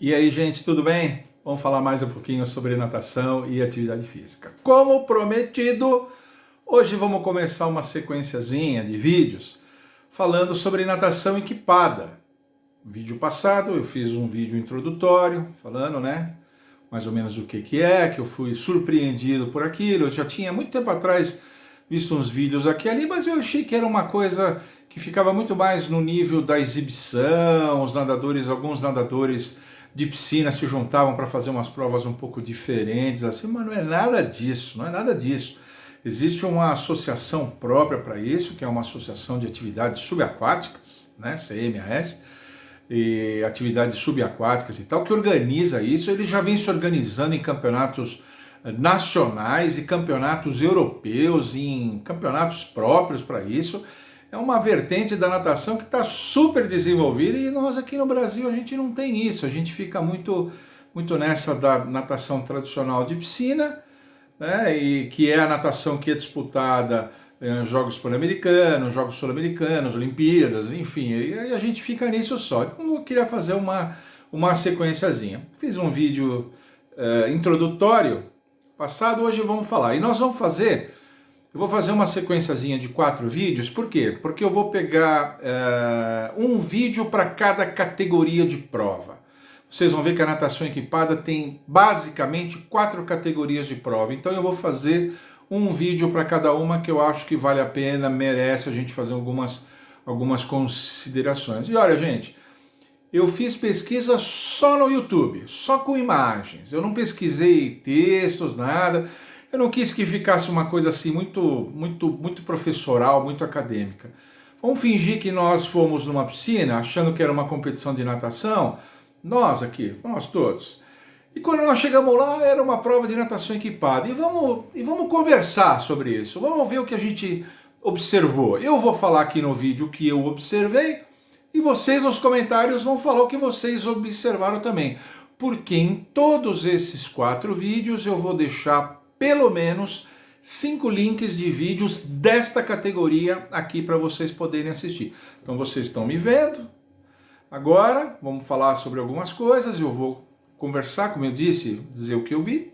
E aí, gente, tudo bem? Vamos falar mais um pouquinho sobre natação e atividade física. Como prometido, hoje vamos começar uma sequenciazinha de vídeos falando sobre natação equipada. No vídeo passado eu fiz um vídeo introdutório falando, mais ou menos o que é, que eu fui surpreendido por aquilo. Eu já tinha muito tempo atrás visto uns vídeos aqui e ali, mas eu achei que era uma coisa que ficava muito mais no nível da exibição. Alguns nadadores de piscina se juntavam para fazer umas provas um pouco diferentes, assim, mas não é nada disso, não é nada disso. Existe uma associação própria para isso, que é uma associação de atividades subaquáticas, CMAS, e atividades subaquáticas e tal, que organiza isso. Ele já vem se organizando em campeonatos nacionais e campeonatos europeus, em campeonatos próprios para isso. É uma vertente da natação que está super desenvolvida e nós aqui no Brasil a gente não tem isso. A gente fica muito nessa da natação tradicional de piscina, e que é a natação que é disputada em Jogos Pan-Americanos, Jogos Sul-Americanos, Olimpíadas, enfim, e a gente fica nisso só. Então eu queria fazer uma sequenciazinha. Fiz um vídeo introdutório passado, hoje vamos falar. E nós vamos fazer... Eu vou fazer uma sequenciazinha de 4 vídeos, por quê? Porque eu vou pegar um vídeo para cada categoria de prova. Vocês vão ver que a natação equipada tem basicamente 4 categorias de prova, então eu vou fazer um vídeo para cada uma que eu acho que vale a pena, merece a gente fazer algumas considerações. E olha, gente, eu fiz pesquisa só no YouTube, só com imagens, eu não pesquisei textos, nada. Eu não quis que ficasse uma coisa assim muito professoral, muito acadêmica. Vamos fingir que nós fomos numa piscina, achando que era uma competição de natação, nós todos. E quando nós chegamos lá, era uma prova de natação equipada. E vamos conversar sobre isso, vamos ver o que a gente observou. Eu vou falar aqui no vídeo o que eu observei, e vocês nos comentários vão falar o que vocês observaram também. Porque em todos esses 4 vídeos eu vou deixar pelo menos 5 links de vídeos desta categoria aqui para vocês poderem assistir. Então vocês estão me vendo. Agora vamos falar sobre algumas coisas, eu vou conversar, como eu disse, dizer o que eu vi.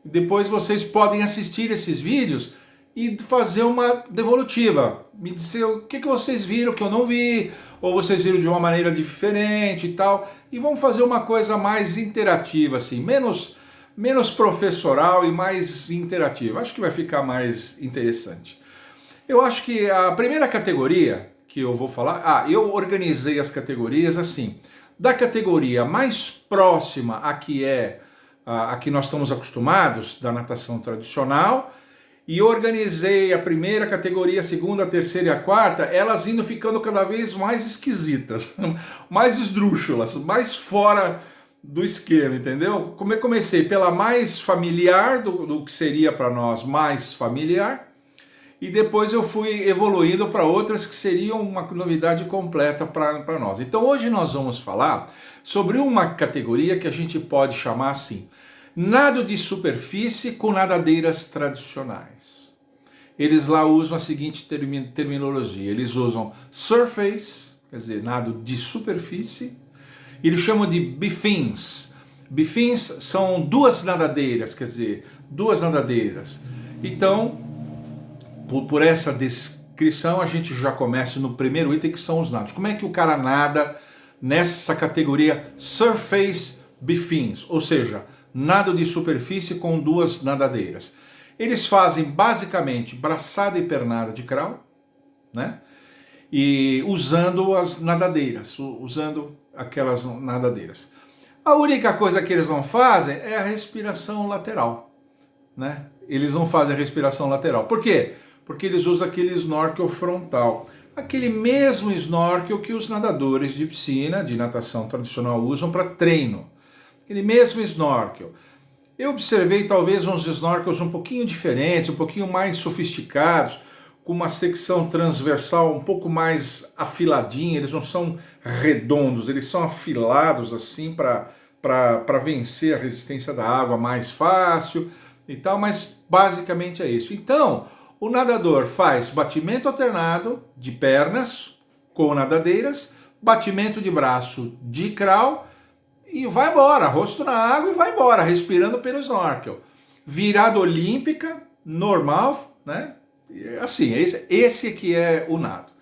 Depois vocês podem assistir esses vídeos e fazer uma devolutiva, me dizer o que vocês viram que eu não vi, ou vocês viram de uma maneira diferente e tal. E vamos fazer uma coisa mais interativa, assim, menos professoral e mais interativa. Acho que vai ficar mais interessante. Eu acho que a primeira categoria que eu vou falar... eu organizei as categorias assim. Da categoria mais próxima a que nós estamos acostumados, da natação tradicional, e organizei a primeira categoria, a segunda, a terceira e a quarta, elas indo ficando cada vez mais esquisitas, mais esdrúxulas, mais fora do esquema, entendeu? Como eu comecei pela mais familiar, do que seria para nós mais familiar, e depois eu fui evoluindo para outras que seriam uma novidade completa para nós. Então hoje nós vamos falar sobre uma categoria que a gente pode chamar assim, nado de superfície com nadadeiras tradicionais. Eles lá usam a seguinte terminologia, eles usam surface, quer dizer, nado de superfície. Eles chamam de bifins. Bifins são 2 nadadeiras, quer dizer, 2 nadadeiras. Então, por essa descrição, a gente já começa no primeiro item, que são os nados. Como é que o cara nada nessa categoria surface bifins? Ou seja, nado de superfície com 2 nadadeiras. Eles fazem basicamente braçada e pernada de crawl, e usando as nadadeiras, usando aquelas nadadeiras. A única coisa que eles não fazem é a respiração lateral, Eles não fazem a respiração lateral. Por quê? Porque eles usam aquele snorkel frontal. Aquele mesmo snorkel que os nadadores de piscina, de natação tradicional, usam para treino. Aquele mesmo snorkel. Eu observei talvez uns snorkels um pouquinho diferentes, um pouquinho mais sofisticados, com uma secção transversal um pouco mais afiladinha. Eles não são redondos, eles são afilados assim para vencer a resistência da água mais fácil e tal, mas basicamente é isso. Então, o nadador faz batimento alternado de pernas com nadadeiras, batimento de braço de crawl e vai embora, rosto na água e vai embora, respirando pelo snorkel. Virada olímpica, normal, né? Assim, esse que é o nado.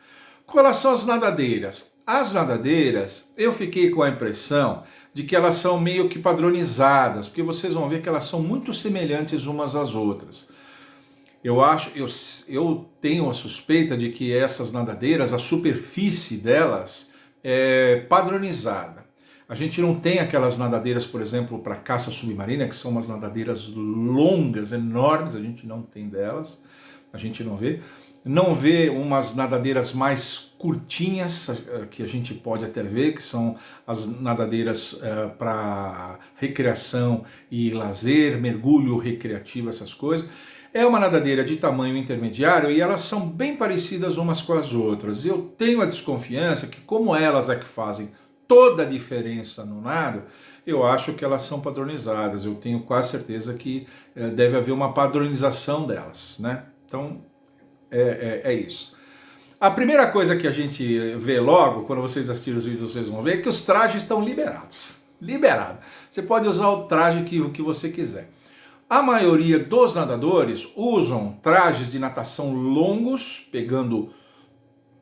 Com relação às nadadeiras. As nadadeiras, eu fiquei com a impressão de que elas são meio que padronizadas, porque vocês vão ver que elas são muito semelhantes umas às outras. Eu tenho a suspeita de que essas nadadeiras, a superfície delas é padronizada. A gente não tem aquelas nadadeiras, por exemplo, para caça submarina, que são umas nadadeiras longas, enormes, a gente não tem delas, a gente não vê. Não vê umas nadadeiras mais curtinhas, que a gente pode até ver, que são as nadadeiras para recreação e lazer, mergulho recreativo, essas coisas. É uma nadadeira de tamanho intermediário e elas são bem parecidas umas com as outras. Eu tenho a desconfiança que, como elas é que fazem toda a diferença no nado, eu acho que elas são padronizadas. Eu tenho quase certeza que deve haver uma padronização delas, né? Então, é isso. A primeira coisa que a gente vê logo, quando vocês assistirem os vídeos, vocês vão ver, é que os trajes estão liberados. Liberado. Você pode usar o traje que você quiser. A maioria dos nadadores usam trajes de natação longos, pegando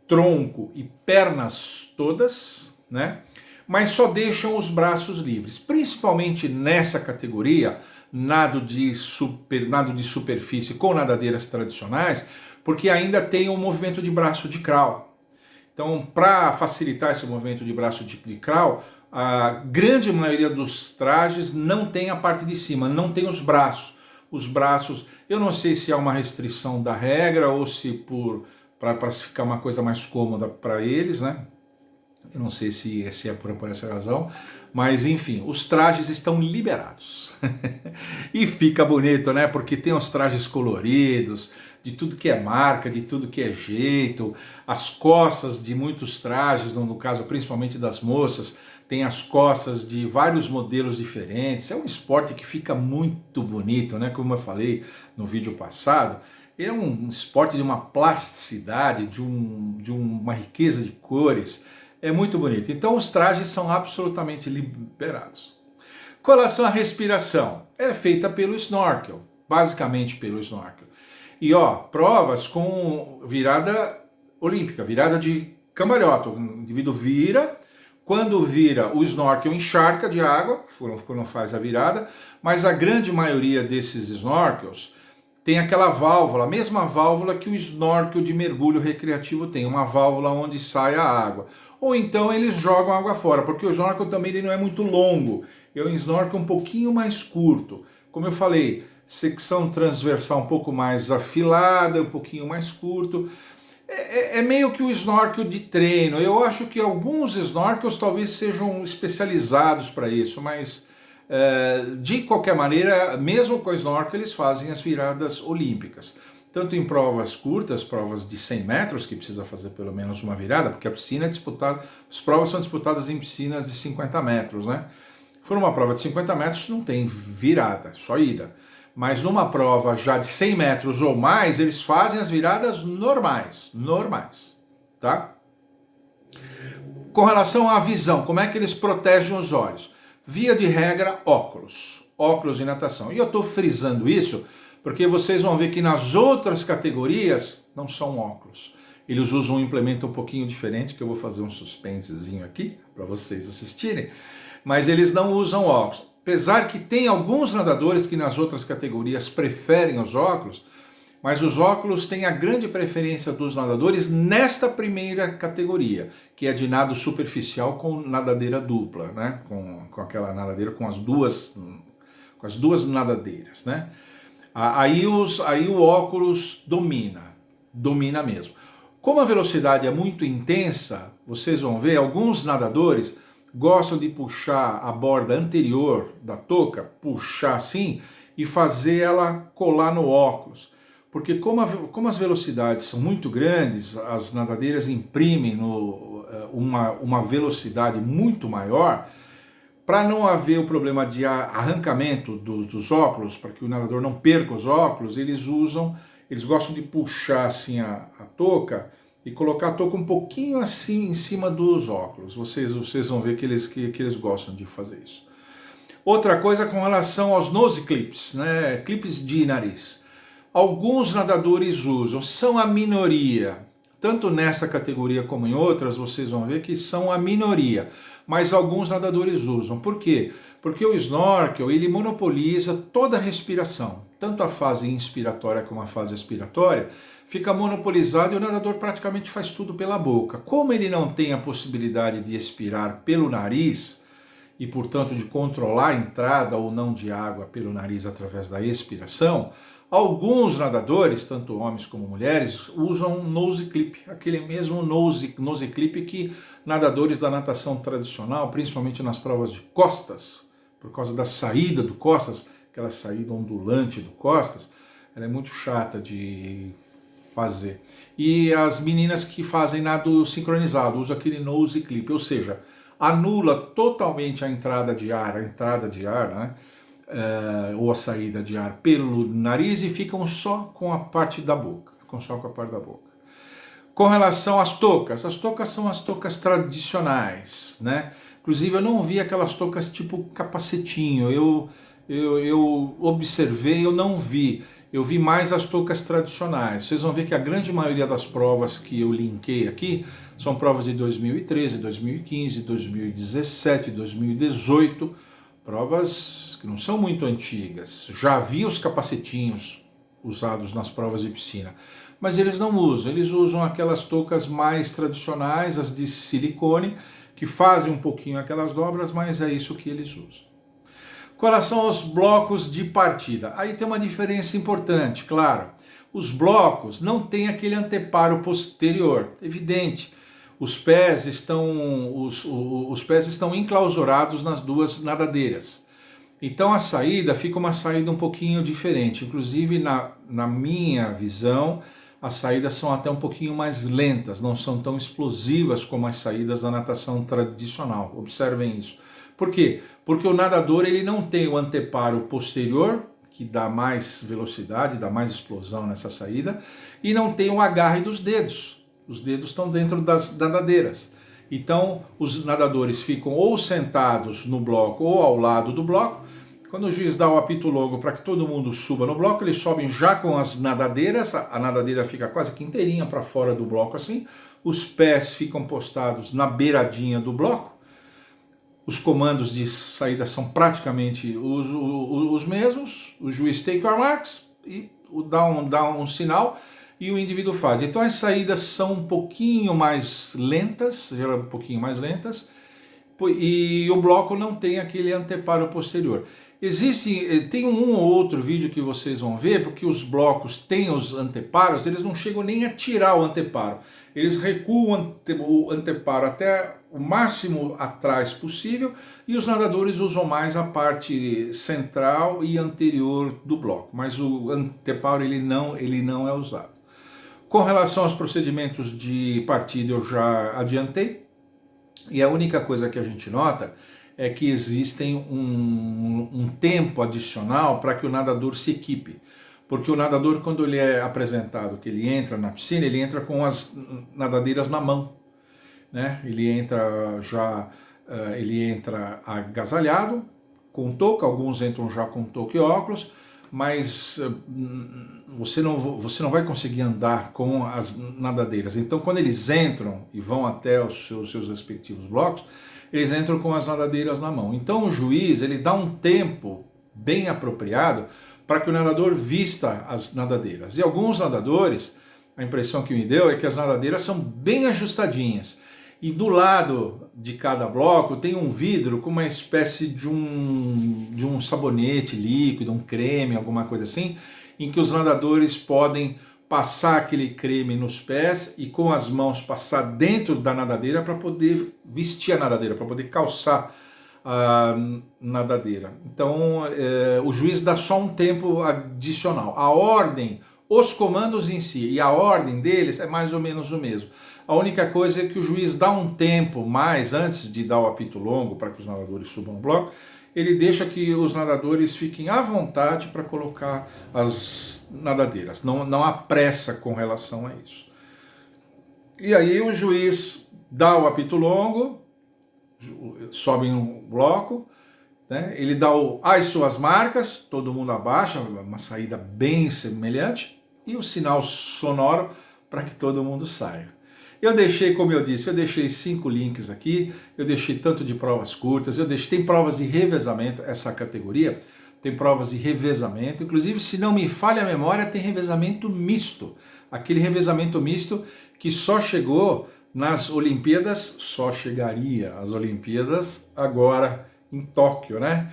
tronco e pernas todas, né? Mas só deixam os braços livres. Principalmente nessa categoria, nado de superfície com nadadeiras tradicionais, porque ainda tem um movimento de braço de crawl. Então, para facilitar esse movimento de braço de crawl, a grande maioria dos trajes não tem a parte de cima, não tem os braços. Os braços, eu não sei se há uma restrição da regra ou se para ficar uma coisa mais cômoda para eles, né? Eu não sei se é por essa razão, mas enfim, os trajes estão liberados. E fica bonito, né? Porque tem os trajes coloridos, de tudo que é marca, de tudo que é jeito. As costas de muitos trajes, no caso principalmente das moças, tem as costas de vários modelos diferentes. É um esporte que fica muito bonito, né? Como eu falei no vídeo passado, é um esporte de uma plasticidade, de uma riqueza de cores. É muito bonito. Então os trajes são absolutamente liberados. Com relação à respiração, é feita pelo snorkel, basicamente pelo snorkel. E provas com virada olímpica, virada de cambalhota. O indivíduo vira, quando vira o snorkel encharca de água, quando faz a virada, mas a grande maioria desses snorkels tem aquela válvula, a mesma válvula que o snorkel de mergulho recreativo tem, uma válvula onde sai a água. Ou então eles jogam água fora, porque o snorkel também ele não é muito longo, é um snorkel um pouquinho mais curto. Como eu falei, secção transversal um pouco mais afilada, um pouquinho mais curto. É meio que o snorkel de treino. Eu acho que alguns snorkels talvez sejam especializados para isso, mas de qualquer maneira, mesmo com o snorkel, eles fazem as viradas olímpicas. Tanto em provas curtas, provas de 100 metros, que precisa fazer pelo menos uma virada, porque a piscina é disputada, as provas são disputadas em piscinas de 50 metros, né? Se for uma prova de 50 metros, não tem virada, só ida. Mas numa prova já de 100 metros ou mais, eles fazem as viradas normais, tá? Com relação à visão, como é que eles protegem os olhos? Via de regra, óculos de natação. E eu estou frisando isso porque vocês vão ver que nas outras categorias não são óculos. Eles usam um implemento um pouquinho diferente, que eu vou fazer um suspensezinho aqui para vocês assistirem, mas eles não usam óculos. Apesar que tem alguns nadadores que nas outras categorias preferem os óculos, mas os óculos têm a grande preferência dos nadadores nesta primeira categoria, que é de nado superficial com nadadeira dupla, né? Com aquela nadadeira com as duas nadadeiras, né? Aí o óculos domina mesmo. Como a velocidade é muito intensa, vocês vão ver, alguns nadadores gostam de puxar a borda anterior da touca, puxar assim e fazer ela colar no óculos. Porque como as velocidades são muito grandes, as nadadeiras imprimem uma velocidade muito maior. Para não haver o problema de arrancamento dos óculos, para que o nadador não perca os óculos, eles gostam de puxar assim a touca e colocar a touca um pouquinho assim em cima dos óculos. Vocês vão ver que eles gostam de fazer isso. Outra coisa com relação aos nose clips, né? Clipes de nariz. Alguns nadadores usam, são a minoria. Tanto nessa categoria como em outras, vocês vão ver que são a minoria. Mas alguns nadadores usam. Por quê? Porque o snorkel, ele monopoliza toda a respiração. Tanto a fase inspiratória como a fase expiratória fica monopolizado e o nadador praticamente faz tudo pela boca. Como ele não tem a possibilidade de expirar pelo nariz e, portanto, de controlar a entrada ou não de água pelo nariz através da expiração, alguns nadadores, tanto homens como mulheres, usam nose clip, aquele mesmo nose clip que nadadores da natação tradicional, principalmente nas provas de costas, por causa da saída do costas, aquela saída ondulante do costas, ela é muito chata de fazer. E as meninas que fazem nado sincronizado usam aquele nose clip, ou seja, anula totalmente a entrada de ar, né? Ou a saída de ar pelo nariz e ficam só com a parte da boca. Com relação às toucas, as toucas são as toucas tradicionais, né? Inclusive eu não vi aquelas toucas tipo capacetinho, eu observei, eu não vi. Eu vi mais as toucas tradicionais. Vocês vão ver que a grande maioria das provas que eu linkei aqui são provas de 2013, 2015, 2017, 2018, provas que não são muito antigas. Já vi os capacetinhos usados nas provas de piscina, mas eles não usam. Eles usam aquelas toucas mais tradicionais, as de silicone, que fazem um pouquinho aquelas dobras, mas é isso que eles usam. Com relação aos blocos de partida, aí tem uma diferença importante, claro. Os blocos não têm aquele anteparo posterior, evidente. Os pés estão enclausurados nas duas nadadeiras. Então a saída fica uma saída um pouquinho diferente. Inclusive, na minha visão, as saídas são até um pouquinho mais lentas, não são tão explosivas como as saídas da natação tradicional. Observem isso. Por quê? Porque o nadador ele não tem o anteparo posterior, que dá mais velocidade, dá mais explosão nessa saída, e não tem o agarre dos dedos. Os dedos estão dentro das nadadeiras. Então, os nadadores ficam ou sentados no bloco ou ao lado do bloco. Quando o juiz dá o apito longo para que todo mundo suba no bloco, eles sobem já com as nadadeiras, a nadadeira fica quase que inteirinha para fora do bloco assim, os pés ficam postados na beiradinha do bloco. Os comandos de saída são praticamente os mesmos. O juiz take your marks e dá um sinal e o indivíduo faz. Então as saídas são um pouquinho mais lentas, e o bloco não tem aquele anteparo posterior. Tem um ou outro vídeo que vocês vão ver, porque os blocos têm os anteparos, eles não chegam nem a tirar o anteparo. Eles recuam o anteparo até o máximo atrás possível e os nadadores usam mais a parte central e anterior do bloco, mas o anteparo ele não é usado. Com relação aos procedimentos de partida eu já adiantei, e a única coisa que a gente nota é que existem um tempo adicional para que o nadador se equipe. Porque o nadador, quando ele é apresentado, que ele entra na piscina, ele entra com as nadadeiras na mão, né? Ele entra agasalhado, com touca, alguns entram já com touca e óculos, mas você não vai conseguir andar com as nadadeiras. Então, quando eles entram e vão até os seus respectivos blocos, eles entram com as nadadeiras na mão. Então, o juiz ele dá um tempo bem apropriado para que o nadador vista as nadadeiras. E alguns nadadores, a impressão que me deu é que as nadadeiras são bem ajustadinhas. E do lado de cada bloco tem um vidro com uma espécie de um sabonete líquido, um creme, alguma coisa assim, em que os nadadores podem passar aquele creme nos pés e com as mãos passar dentro da nadadeira para poder vestir a nadadeira, para poder calçar a nadadeira. Então o juiz dá só um tempo adicional. A ordem, os comandos em si e a ordem deles é mais ou menos o mesmo. A única coisa é que o juiz dá um tempo mais antes de dar o apito longo para que os nadadores subam no bloco, ele deixa que os nadadores fiquem à vontade para colocar as nadadeiras. Não há pressa com relação a isso. E aí o juiz dá o apito longo, sobe em um bloco, né? Ele dá as suas marcas, todo mundo abaixa, uma saída bem semelhante, e o sinal sonoro para que todo mundo saia. Eu deixei, como eu disse, eu deixei 5 links aqui, eu deixei tanto de provas curtas, tem provas de revezamento, essa categoria tem provas de revezamento, inclusive, se não me falha a memória, tem revezamento misto, aquele revezamento misto que só chegou nas Olimpíadas, só chegaria às Olimpíadas agora em Tóquio, né?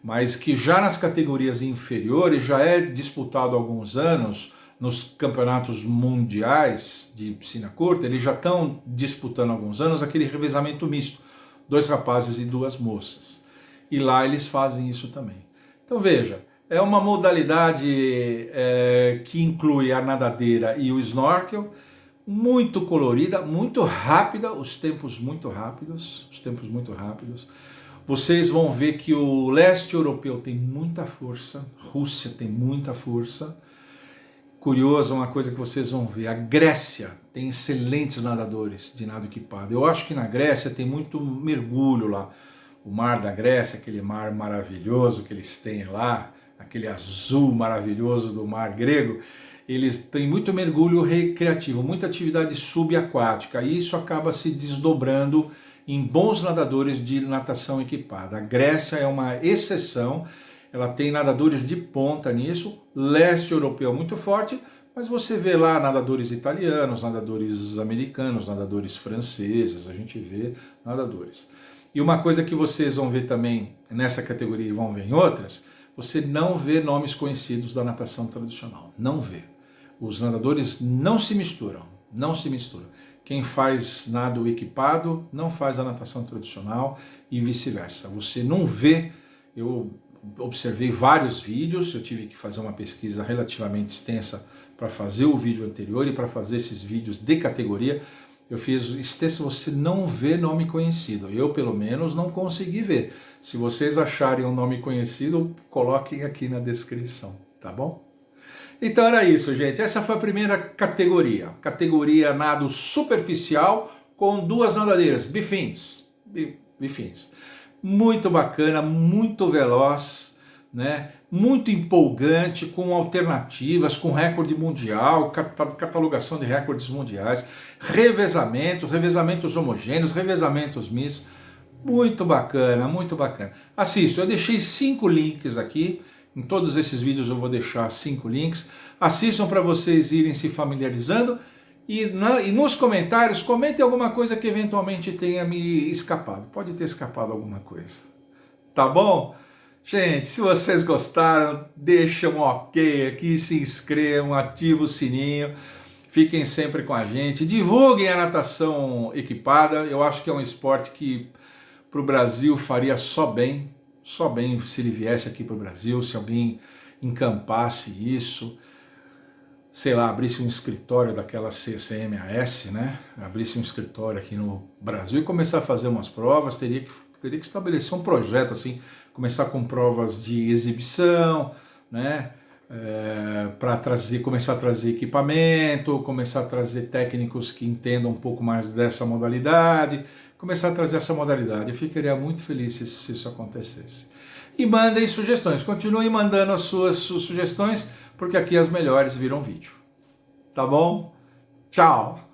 Mas que já nas categorias inferiores já é disputado há alguns anos nos campeonatos mundiais de piscina curta, eles já estão disputando há alguns anos aquele revezamento misto, 2 rapazes e 2 moças. E lá eles fazem isso também. Então veja, é uma modalidade que inclui a nadadeira e o snorkel, muito colorida, muito rápida, os tempos muito rápidos. Vocês vão ver que o leste europeu tem muita força, Rússia tem muita força. Curioso, uma coisa que vocês vão ver, a Grécia tem excelentes nadadores de nado equipado. Eu acho que na Grécia tem muito mergulho lá. O mar da Grécia, aquele mar maravilhoso que eles têm lá, aquele azul maravilhoso do mar grego, eles têm muito mergulho recreativo, muita atividade subaquática, e isso acaba se desdobrando em bons nadadores de natação equipada. A Grécia é uma exceção, ela tem nadadores de ponta nisso, leste europeu muito forte, mas você vê lá nadadores italianos, nadadores americanos, nadadores franceses, a gente vê nadadores. E uma coisa que vocês vão ver também nessa categoria e vão ver em outras, você não vê nomes conhecidos da natação tradicional, não vê. Os nadadores não se misturam. Quem faz nado equipado não faz a natação tradicional e vice-versa. Você não vê, eu observei vários vídeos, eu tive que fazer uma pesquisa relativamente extensa para fazer o vídeo anterior e para fazer esses vídeos de categoria. Eu fiz extenso, você não vê nome conhecido. Eu, pelo menos, não consegui ver. Se vocês acharem um nome conhecido, coloquem aqui na descrição, tá bom? Então era isso, gente. Essa foi a primeira categoria. Categoria nado superficial com 2 nadadeiras, bifins. Muito bacana, muito veloz, né? Muito empolgante, com alternativas, com recorde mundial, catalogação de recordes mundiais, revezamentos homogêneos, revezamentos mistos. Muito bacana, muito bacana. Assista, eu deixei 5 links aqui. Em todos esses vídeos eu vou deixar 5 links. Assistam para vocês irem se familiarizando. E nos comentários, comentem alguma coisa que eventualmente tenha me escapado. Pode ter escapado alguma coisa. Tá bom? Gente, se vocês gostaram, deixem um ok aqui, se inscrevam, ativem o sininho. Fiquem sempre com a gente. Divulguem a natação equipada. Eu acho que é um esporte que para o Brasil faria só bem se ele viesse aqui para o Brasil, se alguém encampasse isso, sei lá, abrisse um escritório daquela CCMAS, né? Abrisse um escritório aqui no Brasil e começar a fazer umas provas, teria que estabelecer um projeto assim, começar com provas de exibição, né? Para começar a trazer equipamento, começar a trazer técnicos que entendam um pouco mais dessa modalidade, começar a trazer essa modalidade. Eu ficaria muito feliz se isso acontecesse. E mandem sugestões, continuem mandando as suas sugestões, porque aqui as melhores viram vídeo. Tá bom? Tchau!